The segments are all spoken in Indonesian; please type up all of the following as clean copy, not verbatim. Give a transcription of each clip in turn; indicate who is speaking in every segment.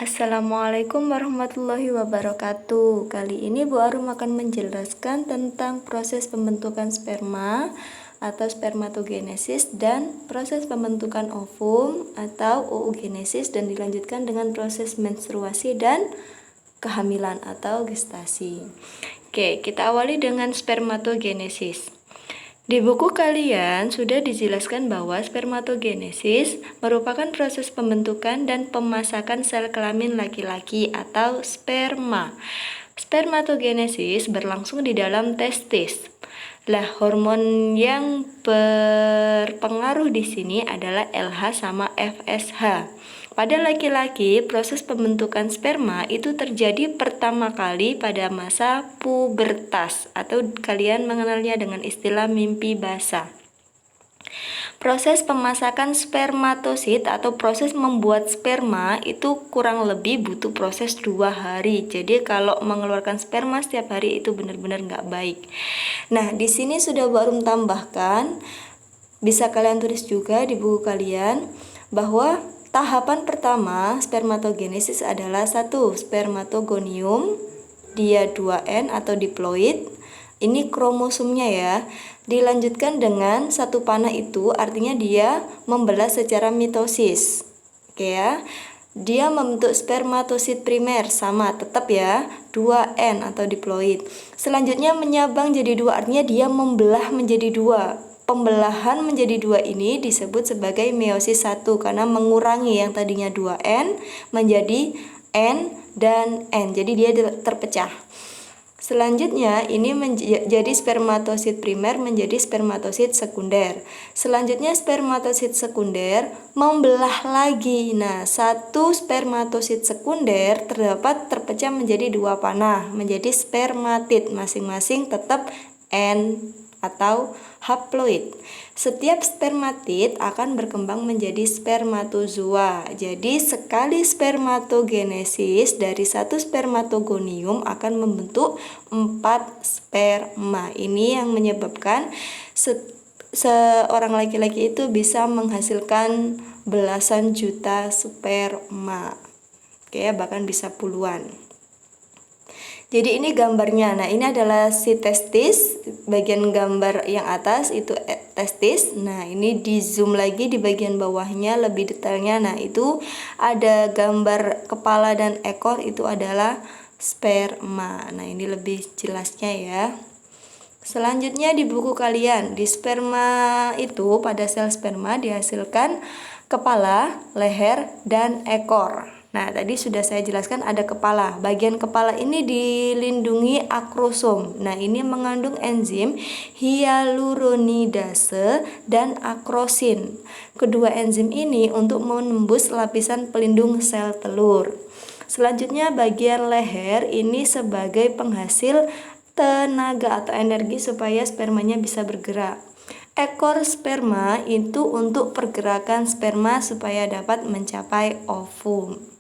Speaker 1: Assalamualaikum warahmatullahi wabarakatuh. Kali ini Bu Arum akan menjelaskan tentang proses pembentukan sperma atau spermatogenesis dan proses pembentukan ovum atau oogenesis, dan dilanjutkan dengan proses menstruasi dan kehamilan atau gestasi. Kita awali dengan spermatogenesis. Di buku kalian sudah dijelaskan bahwa spermatogenesis merupakan proses pembentukan dan pemasakan sel kelamin laki-laki atau sperma. Spermatogenesis berlangsung di dalam testis. Hormon yang berpengaruh di sini adalah LH sama FSH. Pada laki-laki, proses pembentukan sperma itu terjadi pertama kali pada masa pubertas, atau kalian mengenalnya dengan istilah mimpi basah. Proses pemasakan spermatosit atau proses membuat sperma itu kurang lebih butuh proses 2 hari. Jadi kalau mengeluarkan sperma setiap hari itu benar-benar nggak baik. Nah, di sini sudah baru tambahkan, bisa kalian tulis juga di buku kalian, bahwa tahapan pertama spermatogenesis adalah 1. Spermatogonium, dia 2N atau diploid. Ini kromosomnya ya. Dilanjutkan dengan satu panah, itu artinya dia membelah secara mitosis. Dia membentuk spermatosit primer, sama tetap ya, 2N atau diploid. Selanjutnya menyabang jadi 2, artinya dia membelah menjadi 2. Pembelahan menjadi 2 ini disebut sebagai meiosis 1 karena mengurangi yang tadinya 2N menjadi N dan N. Jadi dia terpecah. Selanjutnya ini menjadi spermatosit primer menjadi spermatosit sekunder. Selanjutnya spermatosit sekunder membelah lagi. Nah, satu spermatosit sekunder terpecah menjadi 2 panah menjadi spermatid, masing-masing tetap N atau haploid. Setiap spermatid akan berkembang menjadi spermatozoa. Jadi sekali spermatogenesis dari 1 spermatogonium akan membentuk 4 sperma. Ini yang menyebabkan seorang laki-laki itu bisa menghasilkan belasan juta sperma. Bahkan bisa puluhan. Jadi ini gambarnya. Nah, ini adalah si testis. Bagian gambar yang atas itu testis. Nah, ini di zoom lagi di bagian bawahnya lebih detailnya. Nah, itu ada gambar kepala dan ekor, itu adalah sperma. Nah, ini lebih jelasnya ya. Selanjutnya di buku kalian, di sperma itu pada sel sperma dihasilkan kepala, leher, dan ekor. Nah, tadi sudah saya jelaskan ada kepala. Bagian kepala ini dilindungi akrosom. Nah, ini mengandung enzim hyaluronidase dan akrosin. Kedua enzim ini untuk menembus lapisan pelindung sel telur. Selanjutnya bagian leher ini sebagai penghasil tenaga atau energi supaya spermanya bisa bergerak. Ekor sperma itu untuk pergerakan sperma supaya dapat mencapai ovum.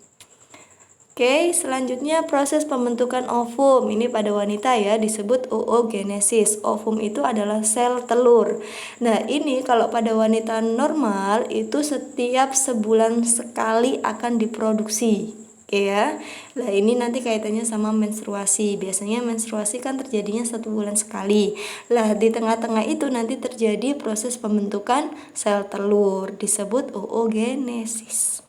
Speaker 1: Selanjutnya proses pembentukan ovum. Ini pada wanita ya, disebut oogenesis. Ovum itu adalah sel telur. Nah, ini kalau pada wanita normal itu setiap sebulan sekali akan diproduksi. Nah, ini nanti kaitannya sama menstruasi. Biasanya menstruasi kan terjadinya 1 bulan sekali. Di tengah-tengah itu nanti terjadi proses pembentukan sel telur, disebut oogenesis.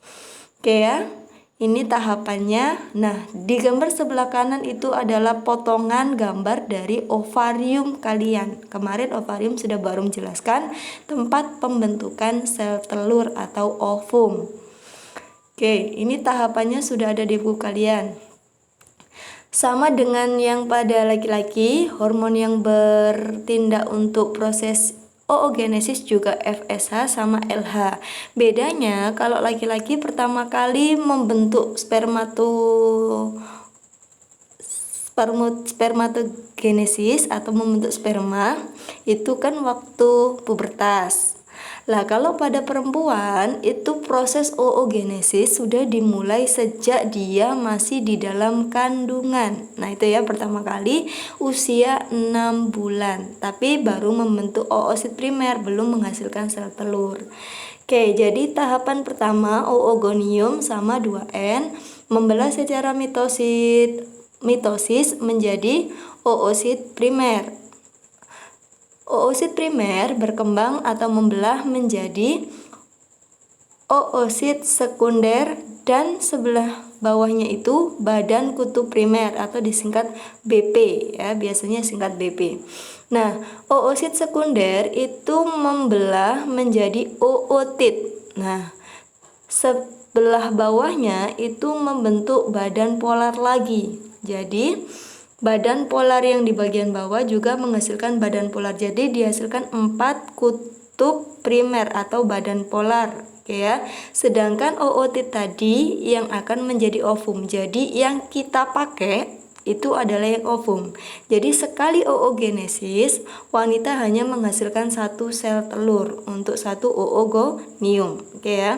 Speaker 1: Ini tahapannya. Nah, di gambar sebelah kanan itu adalah potongan gambar dari ovarium kalian. Kemarin ovarium sudah baru menjelaskan tempat pembentukan sel telur atau ovum. Ini tahapannya sudah ada di buku kalian. Sama dengan yang pada laki-laki, hormon yang bertindak untuk proses oogenesis juga FSH sama LH. Bedanya kalau laki-laki pertama kali membentuk spermatogenesis atau membentuk sperma itu kan waktu pubertas. Kalau pada perempuan itu proses oogenesis sudah dimulai sejak dia masih di dalam kandungan. Nah, itu ya, pertama kali usia 6 bulan, tapi baru membentuk oosit primer, belum menghasilkan sel telur. Oke, jadi tahapan pertama oogonium sama 2N membelah secara mitosis menjadi oosit primer. Oosit primer berkembang atau membelah menjadi oosit sekunder dan sebelah bawahnya itu badan kutub primer atau disingkat BP ya, biasanya singkat BP. Nah, oosit sekunder itu membelah menjadi ootit. Nah, sebelah bawahnya itu membentuk badan polar lagi. Jadi, badan polar yang di bagian bawah juga menghasilkan badan polar. Jadi, dihasilkan 4 kutub primer atau badan polar. Oke ya. Sedangkan ootit tadi yang akan menjadi ovum. Jadi, yang kita pakai itu adalah yang ovum. Jadi sekali oogenesis, wanita hanya menghasilkan 1 sel telur untuk 1 oogonium. Oke ya.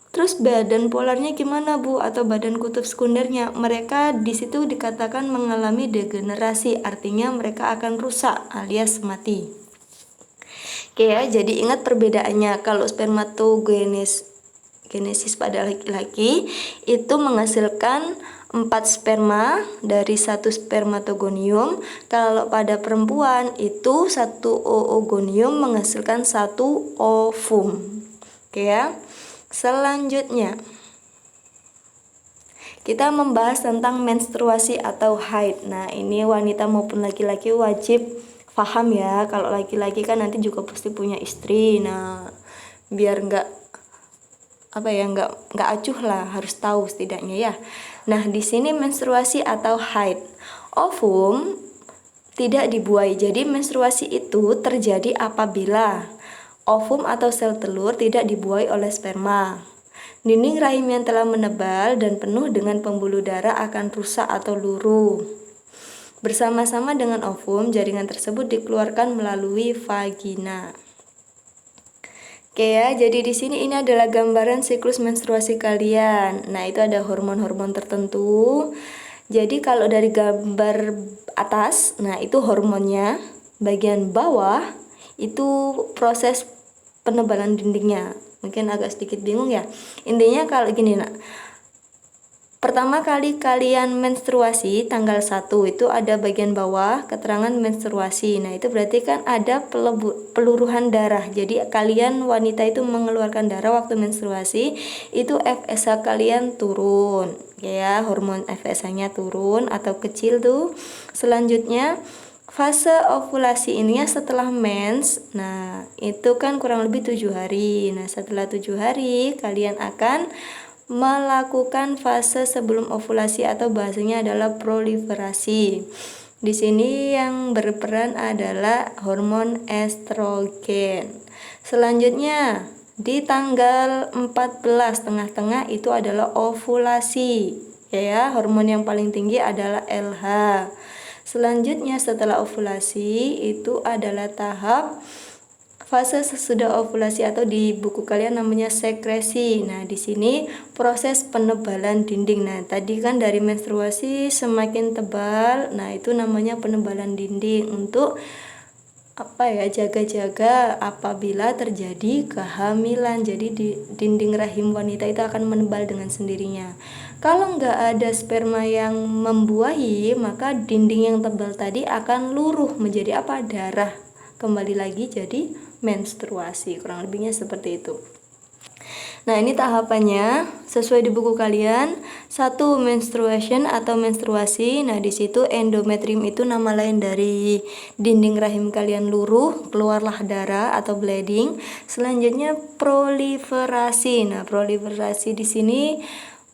Speaker 1: Terus badan polarnya gimana Bu atau badan kutub sekundernya? Mereka di situ dikatakan mengalami degenerasi, artinya mereka akan rusak alias mati. Oke ya, jadi ingat perbedaannya. Kalau spermatogenesis pada laki-laki itu menghasilkan 4 sperma dari 1 spermatogonium. Kalau pada perempuan itu 1 oogonium menghasilkan 1 ovum. Oke ya. Selanjutnya kita membahas tentang menstruasi atau haid. Nah, ini wanita maupun laki-laki wajib paham ya. Kalau laki-laki kan nanti juga pasti punya istri. Nah, biar nggak acuh lah, harus tahu setidaknya ya. Nah, di sini menstruasi atau haid. Ovum tidak dibuai. Jadi menstruasi itu terjadi apabila ovum atau sel telur tidak dibuai oleh sperma. Dinding rahim yang telah menebal dan penuh dengan pembuluh darah akan rusak atau luruh. Bersama-sama dengan ovum, jaringan tersebut dikeluarkan melalui vagina. Oke ya, jadi di sini ini adalah gambaran siklus menstruasi kalian. Nah, itu ada hormon-hormon tertentu. Jadi kalau dari gambar atas, nah itu hormonnya. Bagian bawah itu proses penebalan dindingnya. Mungkin agak sedikit bingung ya. Intinya kalau gini nak. Pertama kali kalian menstruasi tanggal 1 itu ada bagian bawah keterangan menstruasi. Nah, itu berarti kan ada peluruhan darah. Jadi kalian wanita itu mengeluarkan darah waktu menstruasi, itu FSH kalian turun. Ya, hormon FSH-nya turun atau kecil tuh. Selanjutnya fase ovulasi ini setelah mens. Nah, itu kan kurang lebih 7 hari. Nah, setelah 7 hari kalian akan melakukan fase sebelum ovulasi atau bahasanya adalah proliferasi. Di sini yang berperan adalah hormon estrogen. Selanjutnya di tanggal 14 tengah-tengah itu adalah ovulasi. Ya, hormon yang paling tinggi adalah LH. Selanjutnya setelah ovulasi itu adalah tahap fase sesudah ovulasi atau di buku kalian namanya sekresi. Nah, di sini proses penebalan dinding. Nah, tadi kan dari menstruasi semakin tebal. Nah, itu namanya penebalan dinding untuk jaga-jaga apabila terjadi kehamilan. Jadi di dinding rahim wanita itu akan menebal dengan sendirinya. Kalau nggak ada sperma yang membuahi, maka dinding yang tebal tadi akan luruh menjadi darah. Kembali lagi jadi menstruasi, kurang lebihnya seperti itu. Nah, ini tahapannya sesuai di buku kalian. 1. Menstruation atau menstruasi. Nah, di situ endometrium itu nama lain dari dinding rahim kalian luruh, keluarlah darah atau bleeding. Selanjutnya proliferasi. Nah, proliferasi di sini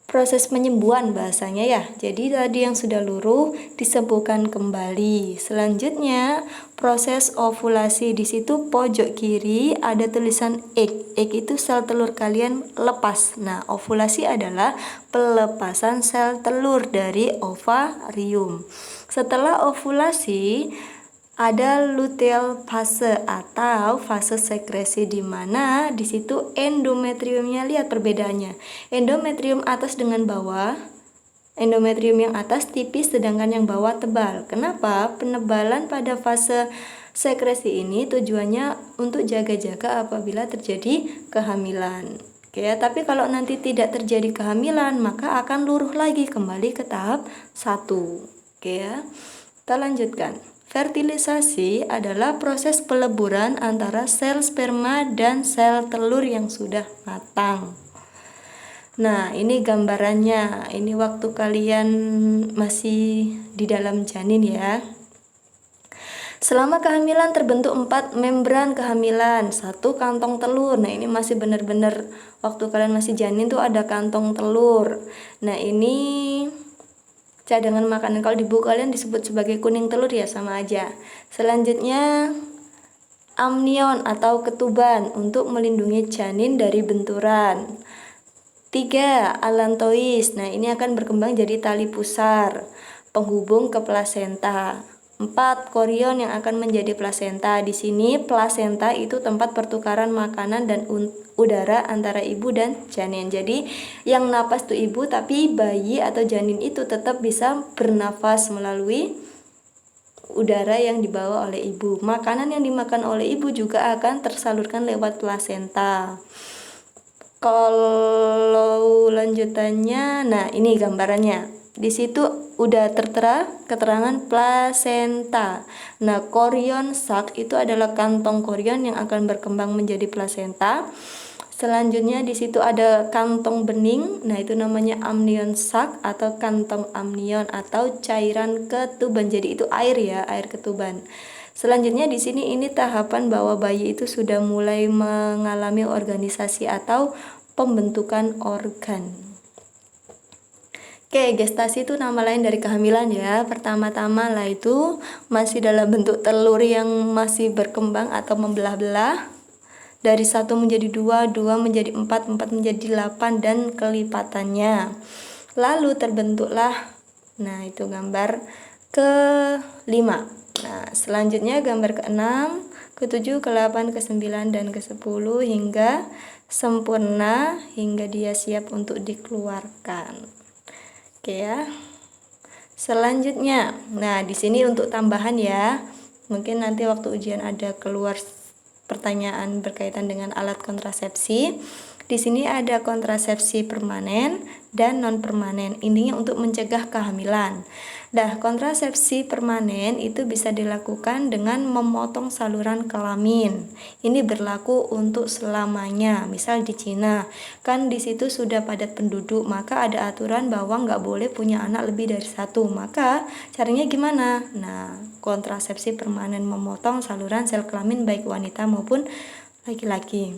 Speaker 1: proses penyembuhan bahasanya ya. Jadi tadi yang sudah luruh disembuhkan kembali. Selanjutnya proses ovulasi. Di situ pojok kiri ada tulisan egg. Egg itu sel telur kalian lepas. Nah, ovulasi adalah pelepasan sel telur dari ovarium. Setelah ovulasi ada luteal fase atau fase sekresi, di mana di situ endometriumnya, lihat perbedaannya. Endometrium atas dengan bawah. Endometrium yang atas tipis sedangkan yang bawah tebal. Kenapa? Penebalan pada fase Sekresi ini tujuannya untuk jaga-jaga apabila terjadi kehamilan. Oke ya, tapi kalau nanti tidak terjadi kehamilan, maka akan luruh lagi kembali ke tahap 1. Oke ya. Kita lanjutkan. Fertilisasi adalah proses peleburan antara sel sperma dan sel telur yang sudah matang. Nah, ini gambarannya. Ini waktu kalian masih di dalam janin ya. Selama kehamilan terbentuk 4 membran kehamilan, 1 kantong telur. Nah, ini masih benar-benar waktu kalian masih janin tuh ada kantong telur. Nah, ini cadangan makanan. Kalau di buku kalian disebut sebagai kuning telur ya, sama aja. Selanjutnya amnion atau ketuban untuk melindungi janin dari benturan. 3. Allantois. Nah, ini akan berkembang jadi tali pusar penghubung ke plasenta. 4. Korion yang akan menjadi plasenta. Di sini plasenta itu tempat pertukaran makanan dan udara antara ibu dan janin. Jadi yang napas tuh ibu, tapi bayi atau janin itu tetap bisa bernafas melalui udara yang dibawa oleh ibu. Makanan yang dimakan oleh ibu juga akan tersalurkan lewat plasenta. Kalau lanjutannya, nah ini gambarannya. Di situ udah tertera keterangan plasenta. Nah, korion sac itu adalah kantong korion yang akan berkembang menjadi plasenta. Selanjutnya di situ ada kantong bening. Nah, itu namanya amnion sac atau kantong amnion atau cairan ketuban. Jadi itu air ya, air ketuban. Selanjutnya di sini ini tahapan bahwa bayi itu sudah mulai mengalami organisasi atau pembentukan organ. Oke, gestasi itu nama lain dari kehamilan ya. Pertama-tama lah itu masih dalam bentuk telur yang masih berkembang atau membelah-belah. Dari 1 menjadi 2, 2 menjadi 4, 4 menjadi 8 dan kelipatannya. Lalu terbentuklah, nah itu gambar ke-5. Nah, selanjutnya gambar ke-6, ke-7, ke-8, ke-9 dan ke-10 hingga sempurna hingga dia siap untuk dikeluarkan. Oke ya. Selanjutnya, nah di sini untuk tambahan ya, mungkin nanti waktu ujian ada keluar pertanyaan berkaitan dengan alat kontrasepsi. Di sini ada kontrasepsi permanen dan non permanen. Intinya untuk mencegah kehamilan. Nah, kontrasepsi permanen itu bisa dilakukan dengan memotong saluran kelamin. Ini berlaku untuk selamanya. Misal di Cina, kan di situ sudah padat penduduk, maka ada aturan bahwa nggak boleh punya anak lebih dari 1. Maka caranya gimana? Nah, kontrasepsi permanen memotong saluran sel kelamin baik wanita maupun laki-laki.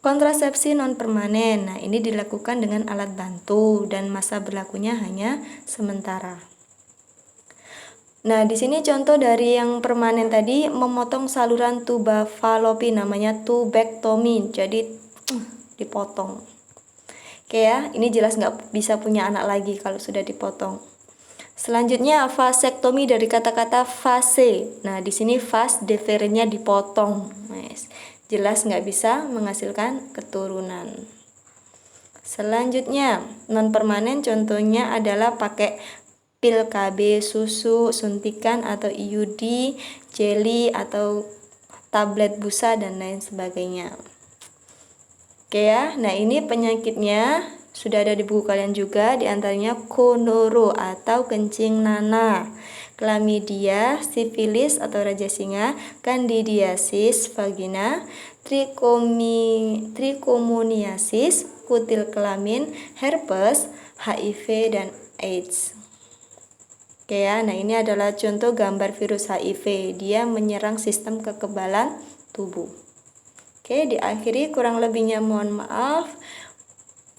Speaker 1: Kontrasepsi non permanen. Nah, ini dilakukan dengan alat bantu dan masa berlakunya hanya sementara. Nah, di sini contoh dari yang permanen tadi, memotong saluran tuba falopi, namanya tubektomi. Jadi dipotong. Oke ya, ini jelas nggak bisa punya anak lagi kalau sudah dipotong. Selanjutnya vasektomi dari kata-kata fase. Nah, di sini vas deferennya dipotong. Nice. Jelas nggak bisa menghasilkan keturunan. Selanjutnya non permanen contohnya adalah pakai pil KB, susu, suntikan atau IUD, jelly atau tablet busa dan lain sebagainya. Oke ya, nah ini penyakitnya sudah ada di buku kalian juga, diantaranya konoro atau kencing nanah, chlamydia, sifilis atau raja singa, candidiasis vagina, trichomoniasis, kutil kelamin, herpes, HIV dan AIDS. Oke ya, nah ini adalah contoh gambar virus HIV. Dia menyerang sistem kekebalan tubuh. Oke, diakhiri, kurang lebihnya mohon maaf.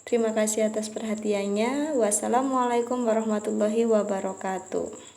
Speaker 1: Terima kasih atas perhatiannya. Wassalamualaikum warahmatullahi wabarakatuh.